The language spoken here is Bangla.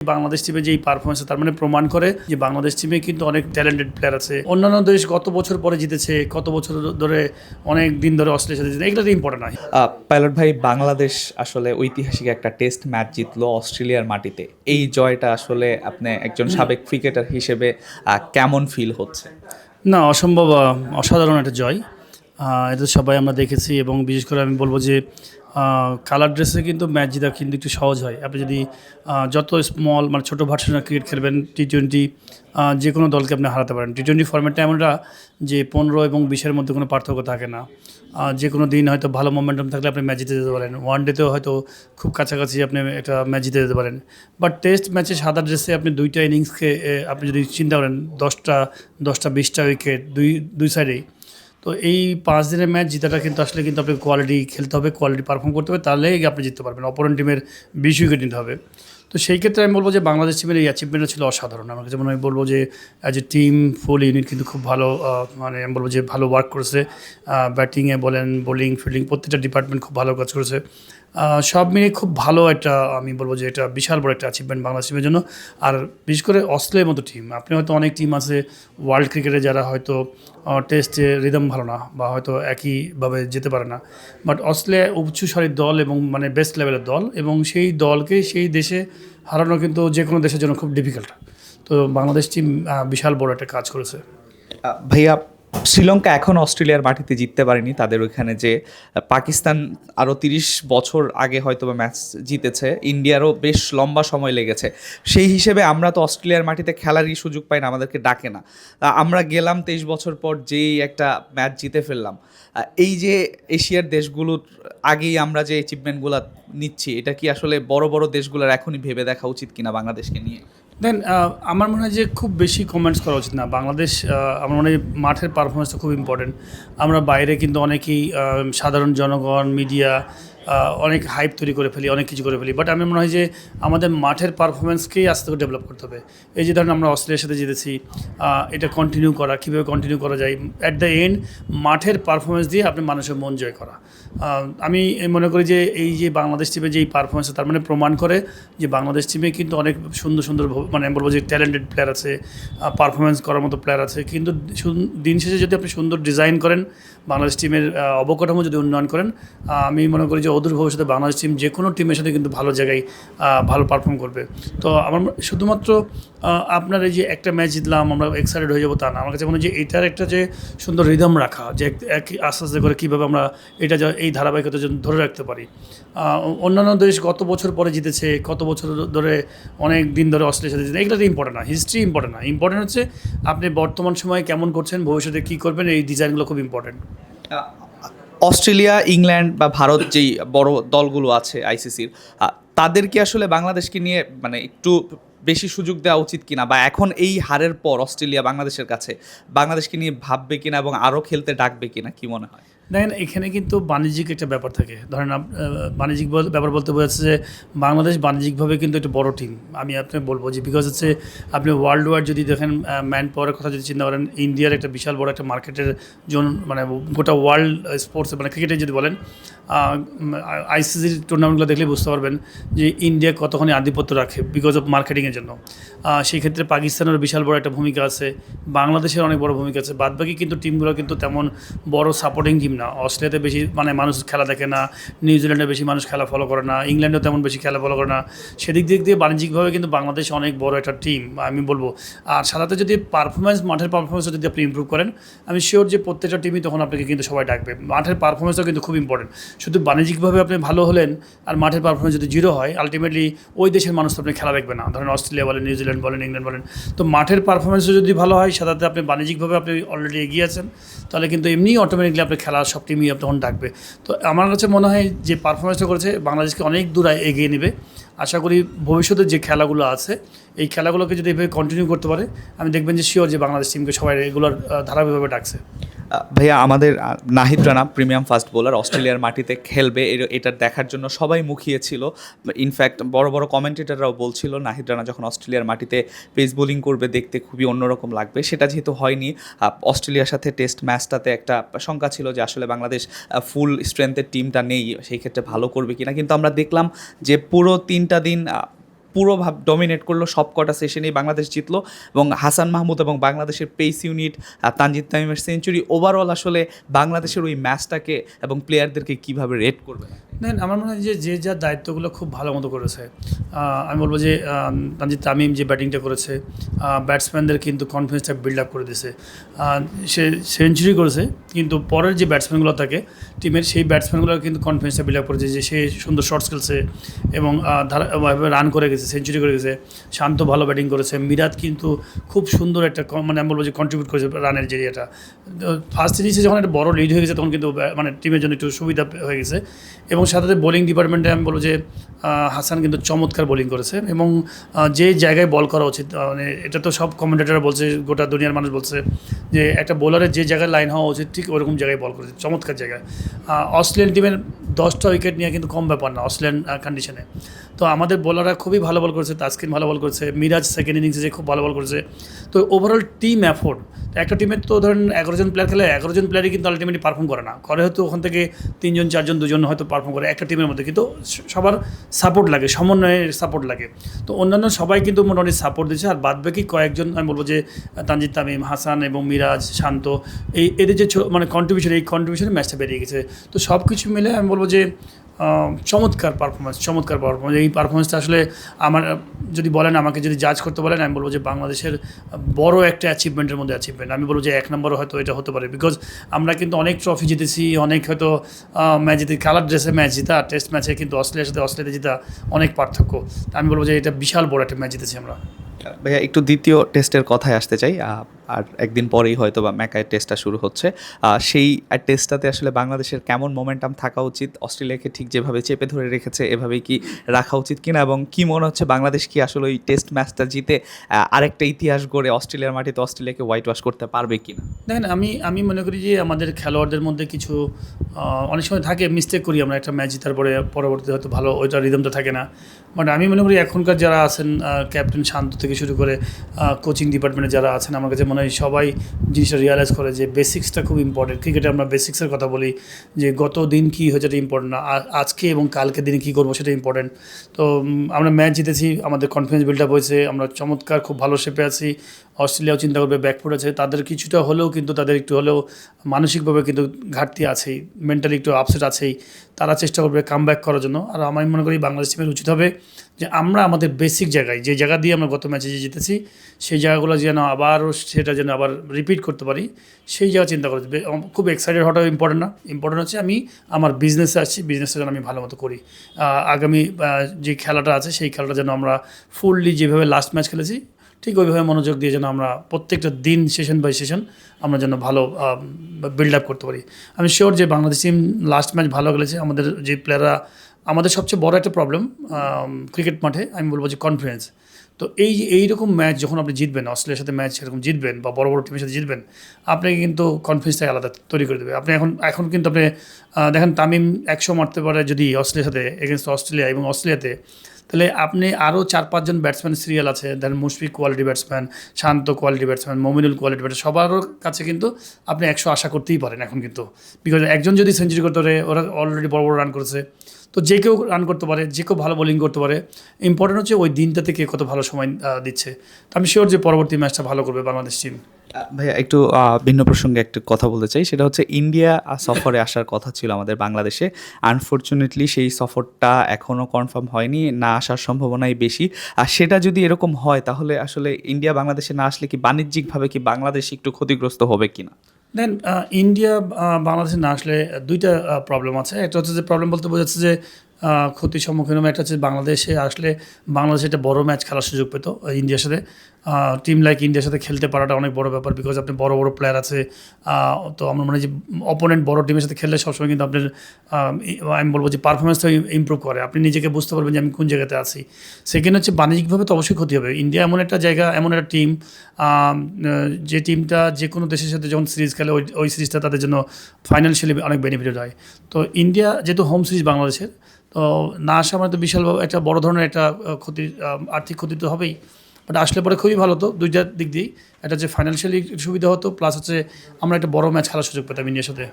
বাংলাদেশ টিমে যেই পারফরমেন্স তার মানে প্রমাণ করে যে বাংলাদেশ টিমে কিন্তু অনেক ট্যালেন্টেড প্লেয়ার আছে। অন্যান্য দেশ কত বছর পরে জিতেছে, কত বছর ধরে অনেক দিন ধরে অস্ট্রেলিয়ার সাথে জিতেছে, এগুলো তো ইম্পর্টেন্ট নয়। পাইলট ভাই, বাংলাদেশ আসলে ঐতিহাসিক একটা টেস্ট ম্যাচ জিতলো অস্ট্রেলিয়ার মাটিতে। এই জয়টা আসলে আপনি একজন সাবেক ক্রিকেটার হিসেবে কেমন ফিল হচ্ছে? না, অসম্ভব অসাধারণ একটা জয়। এটা সবাই আমরা দেখেছি এবং বিশেষ করে আমি বলবো যে কালার ড্রেসে কিন্তু ম্যাচ জেতা কিন্তু একটু সহজ হয়। আপনি যদি যত স্মল মানে ছোটো ভার্সনের ক্রিকেট খেলবেন, টি-20 যে কোনো দলকে আপনি হারাতে পারেন। টি-20 ফর্ম্যাটটা এমনটা যে 15 এবং 20-এর মধ্যে কোনো পার্থক্য থাকে না। যে কোনো দিন হয়তো ভালো মোমেন্টাম থাকলে আপনি ম্যাচ জিতে যেতে পারেন, ওয়ান ডেতেও হয়তো খুব কাছাকাছি আপনি একটা ম্যাচ জিতে যেতে পারেন। বাট টেস্ট ম্যাচে সাদা ড্রেসে আপনি দুইটা ইনিংসকে আপনি যদি চিন্তা করেন 10টা 20টা উইকেট দুই সাইডেই, তো এই 5 দিনের ম্যাচ জেতাটা কিন্তু আসলে কিন্তু আপনাকে কোয়ালিটি খেলতে হবে, কোয়ালিটি পারফর্ম করতে হবে, তাহলেই আপনি জিততে পারবেন। অপোনেন্ট টিমের 20 উইকেট নিতে হবে। তো সেই ক্ষেত্রে আমি বলবো যে বাংলাদেশ টিমের এই অ্যাচিভমেন্টটা ছিল অসাধারণ। আমার কাছে মনে হয় বলবো যে as a team full unit কিন্তু খুব ভালো, মানে আমি বলবো যে ভালো ওয়ার্ক করেছে। ব্যাটিংয়ে বলেন, বোলিং, ফিল্ডিং প্রত্যেকটা ডিপার্টমেন্ট খুব ভালো কাজ করেছে। সব মিলিয়ে খুব ভালো একটা, আমি বলবো যে এটা বিশাল বড় একটা অ্যাচিভমেন্ট বাংলাদেশ টিমের জন্য। আর বিশেষ করে অস্ট্রেলিয়ার মতো টিম, আপনি হয়তো অনেক টিম আছে ওয়ার্ল্ড ক্রিকেটে যারা হয়তো টেস্টে রিদম ভালো না বা হয়তো একইভাবে যেতে পারে না, বাট অস্ট্রেলিয়া উচ্চসারির দল এবং মানে বেস্ট লেভেলের দল, এবং সেই দলকে সেই দেশে হারানো কিন্তু যে কোনো দেশের জন্য খুব ডিফিকাল্ট। তো বাংলাদেশ টিম বিশাল বড় একটা কাজ করেছে। ভাইয়া, শ্রীলঙ্কা এখন অস্ট্রেলিয়ার মাটিতে জিততে পারেনি। তাদের ওইখানে যে পাকিস্তান আরও 30 বছর আগে হয়তো বা ম্যাচ জিতেছে, ইন্ডিয়ারও বেশ লম্বা সময় লেগেছে। সেই হিসেবে আমরা তো অস্ট্রেলিয়ার মাটিতে খেলারই সুযোগ পাই না, আমাদেরকে ডাকে না। আমরা গেলাম 23 বছর পর, যেই একটা ম্যাচ জিতে ফেললাম। এই যে এশিয়ার দেশগুলোর আগেই আমরা যে অ্যাচিভমেন্টগুলো নিচ্ছি, এটা কি আসলে বড় বড় দেশগুলোর এখনই ভেবে দেখা উচিত কিনা বাংলাদেশকে নিয়ে? দেন আমার মনে হয় যে খুব বেশি কমেন্টস করা উচিত না। বাংলাদেশ, আমার মনে হয় মাঠের পারফরমেন্সটা খুব ইম্পর্টেন্ট। আমরা বাইরে কিন্তু অনেকেই সাধারণ জনগণ, মিডিয়া অনেক হাইপ তৈরি করে ফেলি, অনেক কিছু করে ফেলি, বাট আমার মনে হয় যে আমাদের মাঠের পারফরমেন্সকেই আস্তে করে ডেভেলপ করতে হবে। এই যে ধরেন আমরা অস্ট্রেলিয়ার সাথে জিতেছি, এটা কন্টিনিউ করা, কীভাবে কন্টিনিউ করা যায়, অ্যাট দ্য এন্ড মাঠের পারফরমেন্স দিয়ে আপনি মানুষের মন জয় করা। আমি মনে করি যে এই যে বাংলাদেশ টিমে যেই পারফরমেন্স তার মানে প্রমাণ করে যে বাংলাদেশ টিমে কিন্তু অনেক সুন্দর সুন্দর মানে আমি বলবো যে ট্যালেন্টেড প্লেয়ার আছে, পারফরমেন্স করার মতো প্লেয়ার আছে। কিন্তু দিন শেষে যদি আপনি সুন্দর ডিজাইন করেন, বাংলাদেশ টিমের অবকাঠামো যদি উন্নয়ন করেন, আমি মনে করি যে অদূর ভবিষ্যতে বাংলাদেশ টিম যে কোনো টিমের সাথে কিন্তু ভালো জায়গায় ভালো পারফর্ম করবে। তো আমার শুধুমাত্র আপনার এই যে একটা ম্যাচ জিতলাম আমরা এক্সাইটেড হয়ে যাবো তা না। আমার কাছে মনে হয় যে এটার একটা যে সুন্দর রিদম রাখা, যে এক আস্তে আস্তে করে কীভাবে আমরা এটা এই ধারাবাহিকতা ধরে রাখতে পারি। অন্যান্য দেশ কত বছর পরে জিতেছে, কত বছর ধরে অনেক দিন ধরে অস্ট্রেলিয়ার সাথে জিতেছে, এগুলো তো ইম্পর্টেন্ট না। হিস্ট্রি ইম্পর্টেন্ট না, ইম্পর্টেন্ট হচ্ছে আপনি বর্তমান সময়ে কেমন করছেন, ভবিষ্যতে কী করবেন, এই ডিজাইনগুলো খুব ইম্পর্টেন্ট। অস্ট্রেলিয়া, ইংল্যান্ড বা ভারত যেই বড় দলগুলো আছে আইসিসির, তাদেরকে আসলে বাংলাদেশকে নিয়ে মানে একটু বেশি সুযোগ দেওয়া উচিত কিনা, বা এখন এই হারের পর অস্ট্রেলিয়া বাংলাদেশের কাছে বাংলাদেশকে নিয়ে ভাববে কিনা এবং আরও খেলতে ডাকবে কিনা, কি মনে হয়? দেখেন, এখানে কিন্তু বাণিজ্যিক একটা ব্যাপার থাকে। ধরেন বাণিজ্যিক ব্যাপার বলতে বোঝাচ্ছে যে বাংলাদেশ বাণিজ্যিকভাবে কিন্তু একটা বড় টিম। আমি আপনাকে বলবো যে বিকজ হচ্ছে আপনি ওয়ার্ল্ড ওয়াইড যদি দেখেন, ম্যান পাওয়ারের কথা যদি চিন্তা করেন, ইন্ডিয়ার একটা বিশাল বড় একটা মার্কেটের জন্য, মানে গোটা ওয়ার্ল্ড স্পোর্টস মানে ক্রিকেটে যদি বলেন, আইসিসির টুর্নামেন্টগুলো দেখলে বুঝতে পারবেন যে ইন্ডিয়া কতখানি আধিপত্য রাখে বিকজ অফ মার্কেটিংয়ের জন্য। সেই ক্ষেত্রে পাকিস্তানের বিশাল বড় একটা ভূমিকা আছে, বাংলাদেশের অনেক বড় ভূমিকা আছে। বাদবাকি কিন্তু টিমগুলো কিন্তু তেমন বড় সাপোর্টিং টিম না। অস্ট্রেলিয়াতে বেশি মানে মানুষ খেলা দেখে না, নিউজিল্যান্ডে বেশি মানুষ খেলা ফলো করে না, ইংল্যান্ডেও তেমন বেশি খেলা ফলো করে না। সেদিক দিয়ে বাণিজ্যিকভাবে কিন্তু বাংলাদেশ অনেক বড় একটা টিম আমি বলবো। আর সাথে যদি পারফরমেন্স, মাঠের পারফরমেন্সও যদি আপনি ইম্প্রুভ করেন, আমি শিওর যে প্রত্যেকটা টিমই তখন আপনাকে কিন্তু সবাই ডাকবে। মাঠের পারফরমেন্সও কিন্তু খুব ইম্পর্টেন্ট। শুধু বাণিজ্যিকভাবে আপনি ভালো হলেন আর মাঠের পারফরমেন্স যদি জিরো হয়, আলটিমেটলি ওই দেশের মানুষ তো আপনি খেলা দেখবে না। ধরেন অস্ট্রেলিয়া বলেন, নিউজিল্যান্ড বলেন, ইংল্যান্ড বলেন, তো মাঠের পারফরমেন্সও যদি ভালো হয়, সাথে আপনি বাণিজ্যিকভাবে আপনি অলরেডি এগিয়ে আছেন, তাহলে কিন্তু এমনিই অটোমেটিকলি আপনার খেলার সব টিমই তখন ডাকবে। তো আমার কাছে মনে হয় যে পারফরমেন্সটা করেছে বাংলাদেশকে অনেক দূর এগিয়ে নেবে। আশা করি ভবিষ্যতে যে খেলাগুলো আছে এই খেলাগুলোকে যদি এভাবে কন্টিনিউ করতে পারে, আমি দেখবেন যে শিওর যে বাংলাদেশ টিমকে সবাই রেগুলার ধারাবাহিকভাবে ডাকছে। ভাইয়া, আমাদের Nahid Rana premium fast bowler অস্ট্রেলিয়ার মাটিতে খেলবে, এটা দেখার জন্য সবাই মুখিয়ে ছিল। ইনফ্যাক্ট বড় বড় কমেন্টেটররাও বলছিল নাহিদ রানা যখন অস্ট্রেলিয়ার মাটিতে পেস বোলিং করবে দেখতে খুবই অন্যরকম লাগবে। সেটা যেহেতু হয়নি, অস্ট্রেলিয়ার সাথে টেস্ট ম্যাচটাতে একটা শঙ্কা ছিল যে আসলে বাংলাদেশ ফুল স্ট্রেংথের টিমটা নেই, সেই ক্ষেত্রে ভালো করবে কিনা। কিন্তু আমরা দেখলাম যে পুরো 3টা দিন পুরোভাবে ডমিনেট করলো, সব কটা সেশনেই বাংলাদেশ জিতলো এবং হাসান মাহমুদ এবং বাংলাদেশের পেস ইউনিট, তানজিদ তামিমের সেঞ্চুরি, ওভারঅল আসলে বাংলাদেশের ওই ম্যাচটাকে এবং প্লেয়ারদেরকে কিভাবে রেট করবে? দেন আমার মনে হয় যে যে যার দায়িত্বগুলো খুব ভালো মতো করেছে। আমি বলবো যে তানজিদ তামিম যে ব্যাটিংটা করেছে, ব্যাটসম্যানদের কিন্তু কনফিডেন্সটা বিল্ড আপ করে দিয়েছে। সে সেঞ্চুরি করেছে, কিন্তু পরের যে ব্যাটসম্যানগুলো থাকে টিমের, সেই ব্যাটসম্যানগুলো কিন্তু কনফিডেন্সটা বিল্ড আপ করেছে যে সে সুন্দর শটস খেলছে এবং রান করে গেছে, সেঞ্চুরি করে গেছে। শান্ত ভালো ব্যাটিং করেছে। মিরাজ কিন্তু খুব সুন্দর একটা মানে আমি বলবো যে কন্ট্রিবিউট করেছে রানের যে এটা। ফার্স্ট ইনিংসে যখন একটা বড় লিড হয়ে গেছে তখন কিন্তু মানে টিমের জন্য একটু সুবিধা হয়ে গেছে। এবং সাথে সাথে বোলিং ডিপার্টমেন্টে আমি বলবো যে হাসান কিন্তু চমৎকার বোলিং করেছে এবং যে জায়গায় বল করা উচিত, মানে এটা তো সব কমেন্টেটাররা বলছে, গোটা দুনিয়ার মানুষ বলছে যে একটা বোলারের যে জায়গায় লাইন হওয়া উচিত ঠিক ওরকম জায়গায় বল করেছে, চমৎকার জায়গায়। অস্ট্রেলিয়ান টিমের 10টা উইকেট নিয়ে কিন্তু কম ব্যাপার না অস্ট্রেলিয়ান কন্ডিশনে। তো আমাদের বোলাররা খুবই ভালো বল করেছে, তাসকিন ভালো বল করেছে, মিরাজ সেকেন্ড ইনিংসে যে খুব ভালো বল করেছে। তো ওভারঅল টিম অ্যাফোর্ড, একটা টিমের তো ধরেন 11 জন প্লেয়ার খেলে, 11 জন প্লেয়ারই কিন্তু আলটিমেটলি পারফর্ম করে না, করে হয়তো ওখান থেকে 3 জন 4 জন 2 জন হয়তো পারফর্ম করে একটা টিমের মধ্যে, কিন্তু সবার সাপোর্ট লাগে, সমন্বয়ের সাপোর্ট লাগে। তো অন্যান্য সবাই কিন্তু মোটামুটি সাপোর্ট দিচ্ছে, আর বাদবাকি কয়েকজন আমি বলবো যে তানজিদ তামিম, হাসান এবং মিরাজ, শান্ত, এদের যে মানে কন্ট্রিবিউশন, এই কন্ট্রিবিউশনে ম্যাচটা বেরিয়ে গেছে। তো সব কিছু মিলে আমি বলবো যে চমৎকার পারফরমেন্স। এই পারফরমেন্সটা আসলে আমার যদি বলেন, আমাকে যদি জাজ করতে বলেন, আমি বলবো যে বাংলাদেশের বড় একটা অ্যাচিভমেন্টের মধ্যে অ্যাচিভমেন্ট। আমি বলবো যে 1 নম্বরও হয়তো এটা হতে পারে, বিকজ আমরা কিন্তু অনেক ট্রফি জিতেছি, অনেক হয়তো ম্যাচ জিতে, কালার ড্রেসে ম্যাচ জিতা, টেস্ট ম্যাচে কিন্তু অস্ট্রেলিয়াতে জিতা অনেক পার্থক্য। আমি বলবো যে এটা বিশাল বড় একটা ম্যাচ জিতেছি আমরা। ভাইয়া একটু দ্বিতীয় টেস্টের কথায় আসতে চাই। আর একদিন পরেই হয়তো বা ম্যাকায় টেস্টটা শুরু হচ্ছে। সেই টেস্টটাতে আসলে বাংলাদেশের কেমন মোমেন্টাম থাকা উচিত? অস্ট্রেলিয়াকে ঠিক যেভাবে চেপে ধরে রেখেছে এভাবেই কি রাখা উচিত কিনা, এবং কি মনে হচ্ছে বাংলাদেশ কি আসলে ওই টেস্ট ম্যাচটা জিতে আরেকটা ইতিহাস গড়ে অস্ট্রেলিয়ার মাটিতে অস্ট্রেলিয়াকে হোয়াইট ওয়াশ করতে পারবে কিনা? দেখেন, আমি মনে করি যে আমাদের খেলোয়াড়দের মধ্যে কিছু অনেক সময় থাকে, মিস্টেক করি আমরা একটা ম্যাচ জেতার পরে, পরবর্তীতে হয়তো ভালো ওইটা রিদমটা থাকে না। বাট আমি মনে করি এখনকার যারা আছেন, ক্যাপ্টেন শান্ত থেকে শুরু করে কোচিং ডিপার্টমেন্টে যারা আছেন, আমার কাছে মনে হয় সবাই জিনিসটা রিয়ালাইজ করে যে বেসিক্সটা খুব ইম্পর্টেন্ট। ক্রিকেটে আমরা বেসিক্সের কথা বলি যে গত দিন কী হয়েছে এটা ইম্পর্টেন্ট না, আজকে এবং কালকে দিনে কী করবো সেটা ইম্পর্টেন্ট। তো আমরা ম্যাচ জিতেছি, আমাদের কনফিডেন্স বিল্ড আপ হয়েছে, আমরা চমৎকার খুব ভালো শেপে আছি। অস্ট্রেলিয়াও চিন্তা করবে, ব্যাকফুট আছে তাদের, কিছুটা হলেও কিন্তু তাদের একটু হলেও মানসিকভাবে কিন্তু ঘাটতি আছেই, মেন্টালি একটু আপসেট আছেই। তারা চেষ্টা করবে কাম ব্যাক করার জন্য। আর আমি মনে করি বাংলাদেশ টিমের উচিত হবে যে আমরা আমাদের বেসিক জায়গায়, যে জায়গা দিয়ে আমরা গত ম্যাচে যে জিতেছি, সেই জায়গাগুলো যেন আবারও সেটা যেন আবার রিপিট করতে পারি, সেই জায়গা চিন্তা করে। খুব এক্সাইটেড হওয়াটা ইম্পর্টেন্ট না, ইম্পর্টেন্ট হচ্ছে আমি আমার বিজনেসে আসছি, বিজনেসটা যেন আমি ভালো মতো করি। আগামী যে খেলাটা আছে সেই খেলাটা যেন আমরা ফুললি যেভাবে লাস্ট ম্যাচ খেলেছি ঠিক ওইভাবে মনোযোগ দিয়ে যেন আমরা প্রত্যেকটা দিন সেশন বাই সেশন আমরা যেন ভালো বিল্ড আপ করতে পারি। আমি শিওর যে বাংলাদেশ টিম লাস্ট ম্যাচ ভালো খেলেছে। আমাদের যে প্লেয়াররা, আমাদের সবচেয়ে বড় একটা প্রবলেম ক্রিকেট মাঠে আমি বলবো যে কনফিডেন্স। তো এইরকম ম্যাচ যখন আপনি জিতবেন, অস্ট্রেলিয়ার সাথে ম্যাচ এরকম জিতবেন বা বড় বড় টিমের সাথে জিতবেন, আপনাকে কিন্তু কনফিডেন্সটাই আলাদা তৈরি করে দেবে। আপনি এখন কিন্তু আপনি দেখেন তামিম 100 মারতে পারে যদি অস্ট্রেলিয়ার সাথে এগেনস্ট অস্ট্রেলিয়া, এবং অস্ট্রেলিয়াতে তাহলে আপনি আরও 4-5 জন ব্যাটসম্যান সিরিয়াল আছে, then Mushfiq quality batsman, Shanto quality batsman, Mominul quality batsman, সবার কাছে কিন্তু আপনি 100 আশা করতেই পারেন এখন কিন্তু। বিকজ একজন যদি সেঞ্চুরি করতে পারে, ওরা অলরেডি বড় বড় রান করেছে, তো যে কেউ রান করতে পারে, যে কেউ ভালো বোলিং করতে পারে। ইম্পর্টেন্ট হচ্ছে ওই দিনটাতে কে কত ভালো সময় দিচ্ছে। তো আমি শিওর যে পরবর্তী ম্যাচটা ভালো করবে বাংলাদেশ টিম। ভাইয়া একটু ভিন্ন প্রসঙ্গে একটু কথা বলতে চাই, সেটা হচ্ছে ইন্ডিয়া সফরে আসার কথা ছিল আমাদের বাংলাদেশে। আনফর্চুনেটলি সেই সফরটা এখনও কনফার্ম হয়নি, না আসার সম্ভাবনাই বেশি। আর সেটা যদি এরকম হয় তাহলে আসলে ইন্ডিয়া বাংলাদেশে না আসলে কি বাণিজ্যিকভাবে কি বাংলাদেশ একটু ক্ষতিগ্রস্ত হবে কিনা? দেন ইন্ডিয়া বাংলাদেশে না আসলে দুইটা প্রবলেম আছে। একটা হচ্ছে যে প্রবলেম বলতে বোঝাচ্ছে যে ক্ষতির সম্মুখীন হবে। একটা হচ্ছে বাংলাদেশে আসলে বাংলাদেশে একটা বড় ম্যাচ খেলার সুযোগ পেত ইন্ডিয়ার সাথে। টিম লাইক ইন্ডিয়ার সাথে খেলতে পারাটা অনেক বড় ব্যাপার, বিকজ আপনি বড় বড় প্লেয়ার আছে। তো আমার মনে হয় যে অপোনেন্ট বড় টিমের সাথে খেললে সবসময় কিন্তু আপনার আমি বলবো যে পারফরমেন্সটা ইমপ্রুভ করে, আপনি নিজেকে বুঝতে পারবেন যে আমি কোন জায়গাতে আছি। সেকেন্ড হচ্ছে বাণিজ্যিকভাবে তো অবশ্যই ক্ষতি হবে। ইন্ডিয়া এমন একটা জায়গা, এমন একটা টিম, যে টিমটা যে কোনো দেশের সাথে যখন সিরিজ খেলে ওই সিরিজটা তাদের জন্য ফাইন্যান্সিয়ালি অনেক বেনিফিটেড হয়। তো ইন্ডিয়া যেহেতু হোম সিরিজ বাংলাদেশের, তো না আসা মানে তো বিশাল একটা বড় ধরনের একটা ক্ষতি, আর্থিক ক্ষতি তো হবেই। বাট আসলে পরে খুবই ভালো হতো দুইটার দিক দিয়েই। একটা হচ্ছে ফাইন্যান্সিয়ালি সুবিধা হতো, প্লাস হচ্ছে আমরা একটা বড় ম্যাচ খেলার সুযোগ পেতাম ইন্ডিয়ার সাথে।